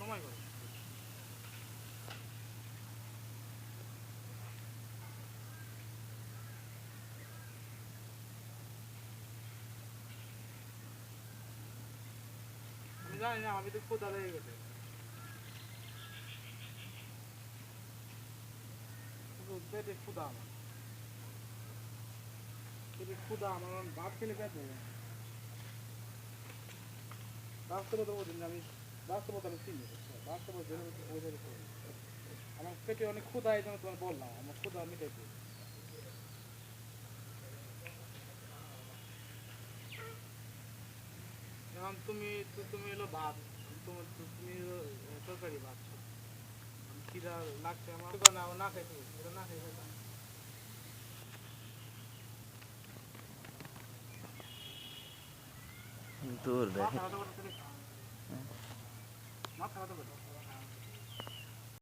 সময় করে আমি জানি না আমি তো ক্ষুধা লেগে গেছে পেটে ক্ষুধা আমার পেটে ক্ষুধা আমার ভাত খেলে পেটে বাস্তবতা বলছি আমি বাস্তবতা আমি চিনি বাস্তবতা আমার পেটে অনেক ক্ষুধা এই জন্য তোমার বললাম আমার ক্ষুধা মিটাইতে এখন তুমি তুমি এলো ভাত তোমার তুমি তরকারি ভাত খিদা লাগছে আমার না না খাইতে এটা না খাই খাইতাম দূর দেখে মাথা ব্যথা করতে মাথা ব্যথা করতে